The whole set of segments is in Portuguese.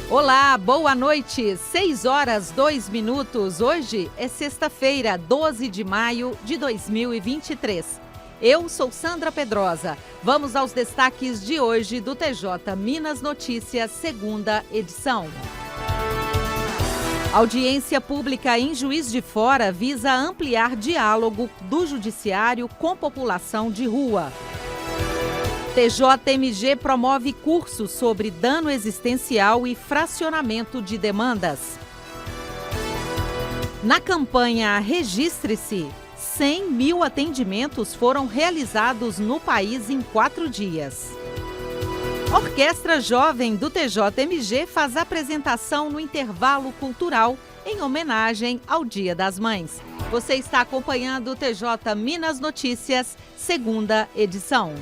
Olá, boa noite, 6h02. Hoje é sexta-feira, 12 de maio de 2023. Eu sou Sandra Pedrosa. Vamos aos destaques de hoje do TJ Minas Notícias, segunda edição. Audiência pública em Juiz de Fora visa ampliar diálogo do Judiciário com população de rua. TJMG promove curso sobre dano existencial e fracionamento de demandas. Na campanha Registre-se, 100 mil atendimentos foram realizados no país em 4 dias. Orquestra Jovem do TJMG faz apresentação no intervalo cultural em homenagem ao Dia das Mães. Você está acompanhando o TJ Minas Notícias, segunda edição.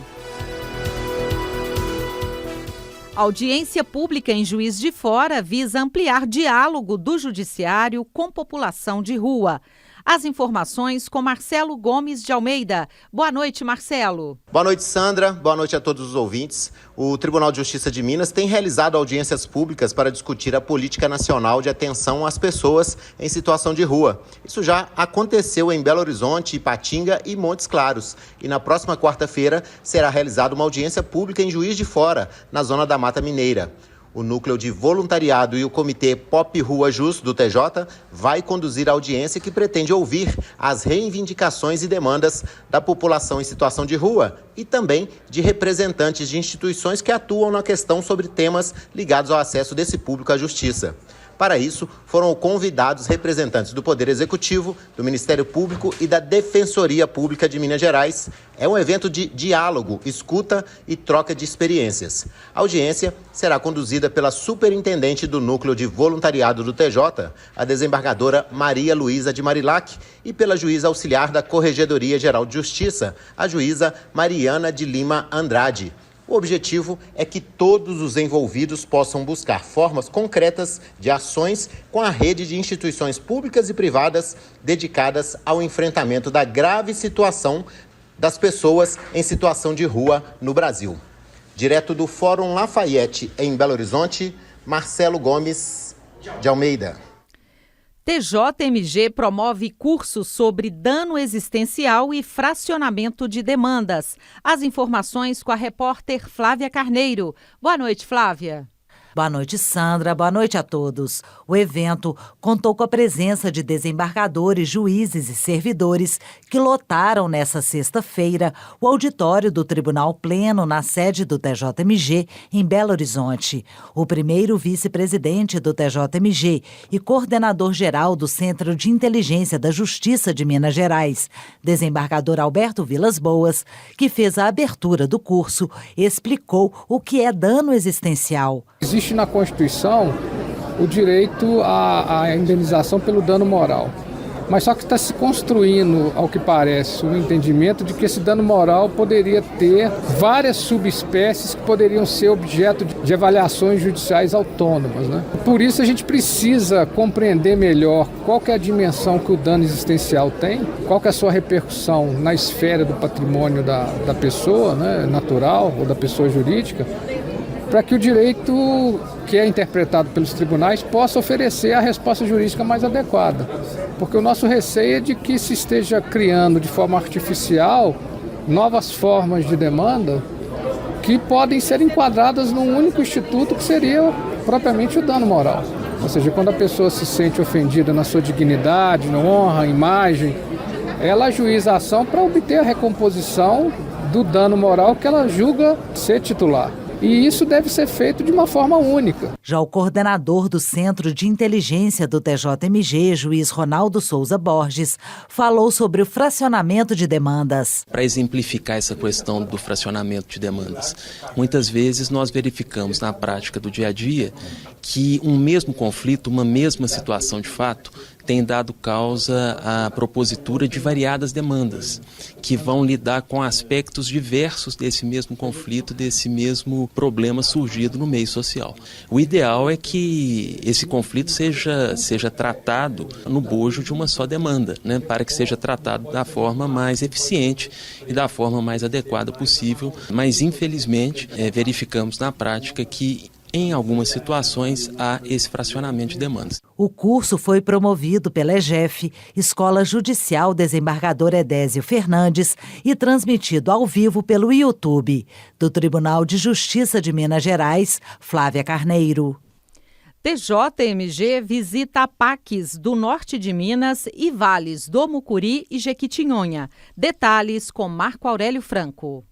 Audiência pública em Juiz de Fora visa ampliar diálogo do Judiciário com população de rua. As informações com Marcelo Gomes de Almeida. Boa noite, Marcelo. Boa noite, Sandra. Boa noite a todos os ouvintes. O Tribunal de Justiça de Minas tem realizado audiências públicas para discutir a política nacional de atenção às pessoas em situação de rua. Isso já aconteceu em Belo Horizonte, Ipatinga e Montes Claros. E na próxima quarta-feira será realizada uma audiência pública em Juiz de Fora, na zona da Mata Mineira. O Núcleo de Voluntariado e o Comitê Pop Rua Jus do TJ vai conduzir a audiência que pretende ouvir as reivindicações e demandas da população em situação de rua e também de representantes de instituições que atuam na questão sobre temas ligados ao acesso desse público à justiça. Para isso, foram convidados representantes do Poder Executivo, do Ministério Público e da Defensoria Pública de Minas Gerais. É um evento de diálogo, escuta e troca de experiências. A audiência será conduzida pela superintendente do Núcleo de Voluntariado do TJ, a desembargadora Maria Luísa de Marilac, e pela juíza auxiliar da Corregedoria Geral de Justiça, a juíza Mariana de Lima Andrade. O objetivo é que todos os envolvidos possam buscar formas concretas de ações com a rede de instituições públicas e privadas dedicadas ao enfrentamento da grave situação das pessoas em situação de rua no Brasil. Direto do Fórum Lafayette, em Belo Horizonte, Marcelo Gomes de Almeida. TJMG promove curso sobre dano existencial e fracionamento de demandas. As informações com a repórter Flávia Carneiro. Boa noite, Flávia. Boa noite, Sandra. Boa noite a todos. O evento contou com a presença de desembargadores, juízes e servidores que lotaram nesta sexta-feira o auditório do Tribunal Pleno na sede do TJMG em Belo Horizonte. O primeiro vice-presidente do TJMG e coordenador-geral do Centro de Inteligência da Justiça de Minas Gerais, desembargador Alberto Vilas Boas, que fez a abertura do curso, explicou o que é dano existencial. Existe na Constituição o direito à indenização pelo dano moral. Mas só que está se construindo, ao que parece, um entendimento de que esse dano moral poderia ter várias subespécies que poderiam ser objeto de avaliações judiciais autônomas, né? Por isso a gente precisa compreender melhor qual que é a dimensão que o dano existencial tem, qual que é a sua repercussão na esfera do patrimônio da pessoa, né, natural ou da pessoa jurídica, para que o direito que é interpretado pelos tribunais possa oferecer a resposta jurídica mais adequada. Porque o nosso receio é de que se esteja criando de forma artificial novas formas de demanda que podem ser enquadradas num único instituto que seria propriamente o dano moral. Ou seja, quando a pessoa se sente ofendida na sua dignidade, na honra, imagem, ela ajuiza a ação para obter a recomposição do dano moral que ela julga ser titular. E isso deve ser feito de uma forma única. Já o coordenador do Centro de Inteligência do TJMG, juiz Ronaldo Souza Borges, falou sobre o fracionamento de demandas. Para exemplificar essa questão do fracionamento de demandas, muitas vezes nós verificamos na prática do dia a dia que um mesmo conflito, uma mesma situação de fato, tem dado causa à propositura de variadas demandas, que vão lidar com aspectos diversos desse mesmo conflito, desse mesmo problema surgido no meio social. O ideal é que esse conflito seja tratado no bojo de uma só demanda, né, para que seja tratado da forma mais eficiente e da forma mais adequada possível, mas infelizmente verificamos na prática que em algumas situações, há esse fracionamento de demandas. O curso foi promovido pela EGEF, Escola Judicial Desembargador Edésio Fernandes, e transmitido ao vivo pelo YouTube. Do Tribunal de Justiça de Minas Gerais, Flávia Carneiro. TJMG visita APACs do norte de Minas e vales do Mucuri e Jequitinhonha. Detalhes com Marco Aurélio Franco.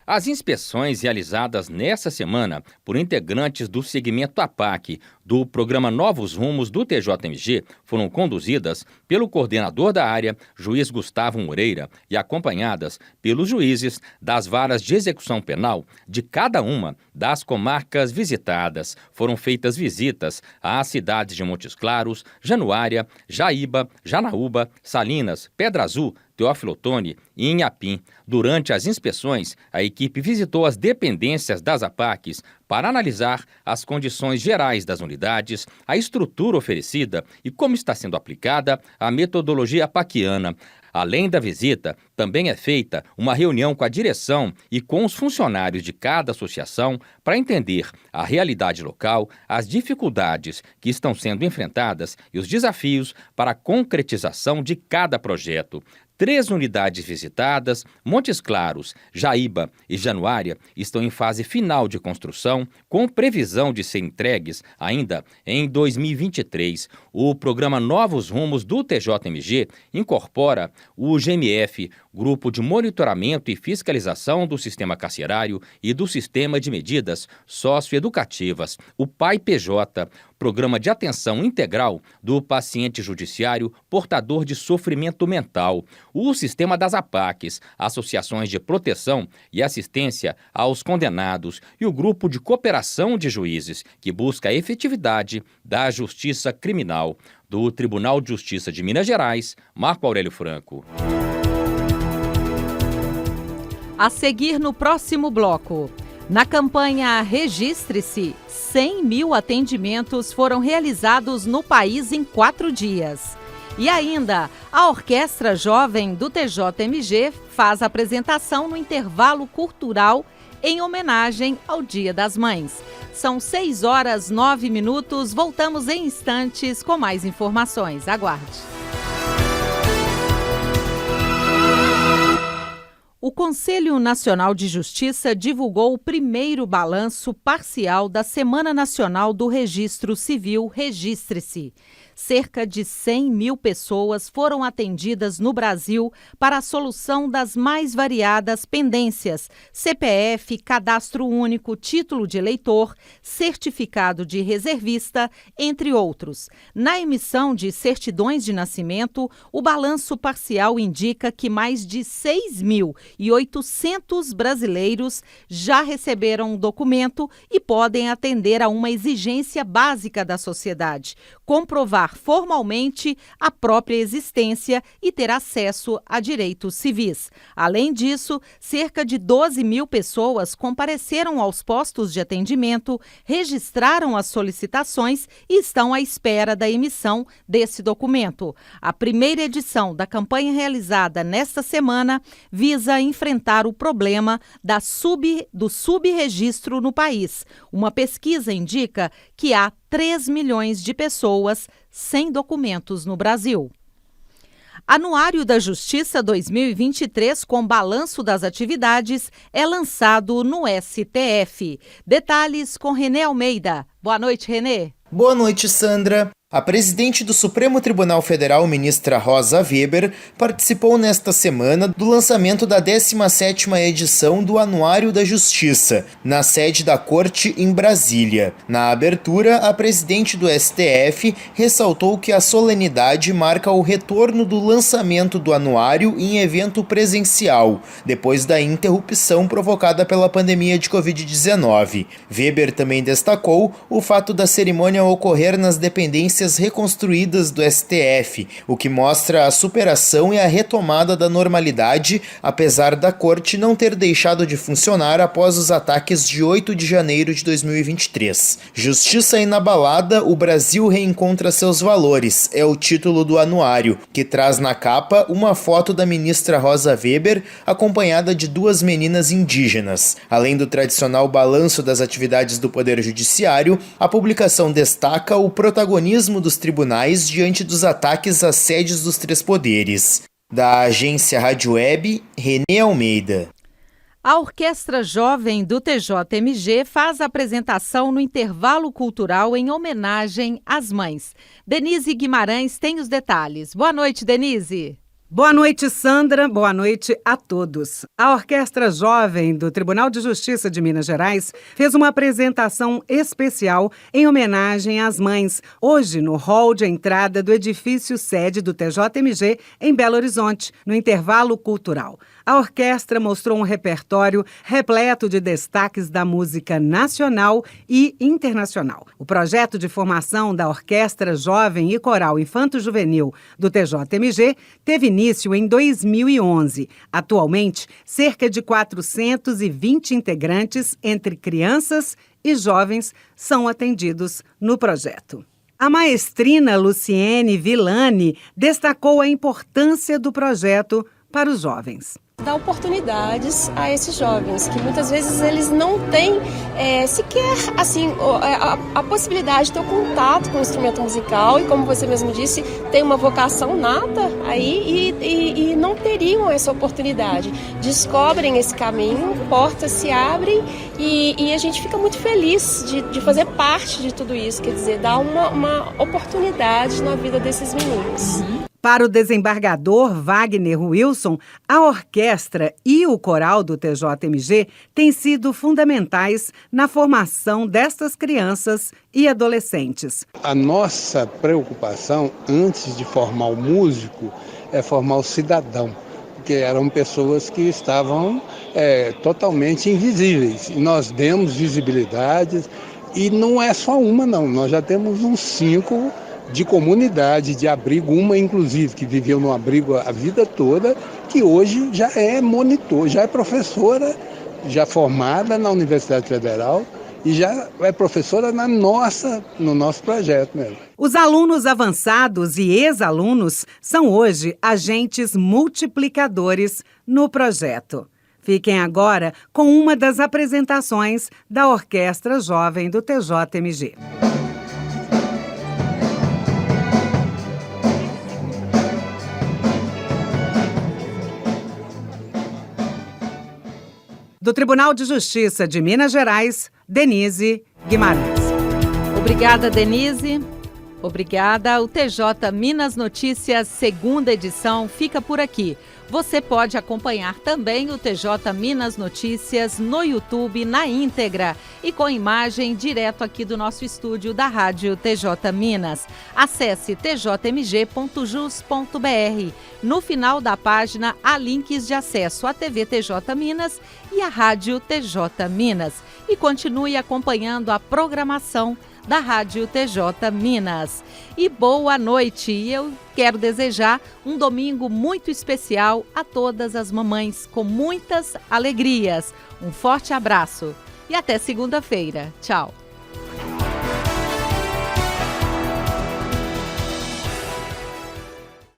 As inspeções realizadas nesta semana por integrantes do segmento APAC do programa Novos Rumos do TJMG foram conduzidas pelo coordenador da área, juiz Gustavo Moreira, e acompanhadas pelos juízes das varas de execução penal de cada uma das comarcas visitadas. Foram feitas visitas às cidades de Montes Claros, Januária, Jaíba, Janaúba, Salinas, Pedra Azul, Teófilo Otoni e Inhapim. Durante as inspeções, a equipe visitou as dependências das APACs para analisar as condições gerais das unidades, a estrutura oferecida e como está sendo aplicada a metodologia apaquiana. Além da visita, também é feita uma reunião com a direção e com os funcionários de cada associação para entender a realidade local, as dificuldades que estão sendo enfrentadas e os desafios para a concretização de cada projeto. 3 unidades visitadas, Montes Claros, Jaíba e Januária, estão em fase final de construção, com previsão de ser entregues ainda em 2023. O programa Novos Rumos do TJMG incorpora o GMF, Grupo de Monitoramento e Fiscalização do Sistema Carcerário e do Sistema de Medidas Socioeducativas, o PAI-PJ, Programa de Atenção Integral do Paciente Judiciário Portador de Sofrimento Mental, o Sistema das APACs, Associações de Proteção e Assistência aos Condenados e o Grupo de Cooperação de Juízes, que busca a efetividade da justiça criminal. Do Tribunal de Justiça de Minas Gerais, Marco Aurélio Franco. A seguir no próximo bloco. Na campanha Registre-se, 100 mil atendimentos foram realizados no país em 4 dias. E ainda, a Orquestra Jovem do TJMG faz apresentação no intervalo cultural em homenagem ao Dia das Mães. São 6h09. Voltamos em instantes com mais informações. Aguarde. O Conselho Nacional de Justiça divulgou o primeiro balanço parcial da Semana Nacional do Registro Civil Registre-se. Cerca de 100 mil pessoas foram atendidas no Brasil para a solução das mais variadas pendências: CPF, Cadastro Único, Título de Eleitor, Certificado de Reservista, entre outros. Na emissão de certidões de nascimento, o balanço parcial indica que mais de 6.800 brasileiros já receberam um documento e podem atender a uma exigência básica da sociedade: comprovar formalmente a própria existência e ter acesso a direitos civis. Além disso, cerca de 12 mil pessoas compareceram aos postos de atendimento, registraram as solicitações e estão à espera da emissão desse documento. A primeira edição da campanha realizada nesta semana visa enfrentar o problema do subregistro no país. Uma pesquisa indica que há 3 milhões de pessoas sem documentos no Brasil. Anuário da Justiça 2023, com balanço das atividades, é lançado no STF. Detalhes com Renê Almeida. Boa noite, Renê. Boa noite, Sandra. A presidente do Supremo Tribunal Federal, ministra Rosa Weber, participou nesta semana do lançamento da 17ª edição do Anuário da Justiça, na sede da Corte em Brasília. Na abertura, a presidente do STF ressaltou que a solenidade marca o retorno do lançamento do anuário em evento presencial, depois da interrupção provocada pela pandemia de Covid-19. Weber também destacou o fato da cerimônia ocorrer nas dependências audiências reconstruídas do STF, o que mostra a superação e a retomada da normalidade, apesar da corte não ter deixado de funcionar após os ataques de 8 de janeiro de 2023. Justiça inabalada, o Brasil reencontra seus valores, é o título do anuário, que traz na capa uma foto da ministra Rosa Weber, acompanhada de 2 meninas indígenas. Além do tradicional balanço das atividades do Poder Judiciário, a publicação destaca o protagonismo dos tribunais diante dos ataques às sedes dos 3 poderes. Da agência Rádio Web, Renê Almeida. A Orquestra Jovem do TJMG faz a apresentação no intervalo cultural em homenagem às mães. Denise Guimarães tem os detalhes. Boa noite, Denise. Boa noite, Sandra. Boa noite a todos. A Orquestra Jovem do Tribunal de Justiça de Minas Gerais fez uma apresentação especial em homenagem às mães, hoje no hall de entrada do edifício sede do TJMG em Belo Horizonte, no intervalo cultural. A orquestra mostrou um repertório repleto de destaques da música nacional e internacional. O projeto de formação da Orquestra Jovem e Coral Infanto-Juvenil do TJMG teve início em 2011. Atualmente, cerca de 420 integrantes, entre crianças e jovens, são atendidos no projeto. A maestrina Luciene Villani destacou a importância do projeto para os jovens. Dar oportunidades a esses jovens, que muitas vezes eles não têm sequer assim, a possibilidade de ter o contato com o instrumento musical e, como você mesmo disse, tem uma vocação nata aí e não teriam essa oportunidade. Descobrem esse caminho, portas se abrem e a gente fica muito feliz de fazer parte de tudo isso, quer dizer, dar uma oportunidade na vida desses meninos. Para o desembargador Wagner Wilson, a orquestra e o coral do TJMG têm sido fundamentais na formação destas crianças e adolescentes. A nossa preocupação, antes de formar o músico, é formar o cidadão, porque eram pessoas que estavam totalmente invisíveis. E nós demos visibilidade, e não é só uma, não. Nós já temos uns 5 de comunidade, de abrigo, uma inclusive que viveu no abrigo a vida toda, que hoje já é monitor, já é professora, já formada na Universidade Federal e já é professora no nosso projeto mesmo. Os alunos avançados e ex-alunos são hoje agentes multiplicadores no projeto. Fiquem agora com uma das apresentações da Orquestra Jovem do TJMG. Do Tribunal de Justiça de Minas Gerais, Denise Guimarães. Obrigada, Denise. Obrigada. O TJ Minas Notícias, segunda edição, fica por aqui. Você pode acompanhar também o TJ Minas Notícias no YouTube, na íntegra e com imagem direto aqui do nosso estúdio da Rádio TJ Minas. Acesse tjmg.jus.br. No final da página, há links de acesso à TV TJ Minas e à Rádio TJ Minas. E continue acompanhando a programação da Rádio TJ Minas. E boa noite! Eu quero desejar um domingo muito especial a todas as mamães, com muitas alegrias. Um forte abraço e até segunda-feira. Tchau!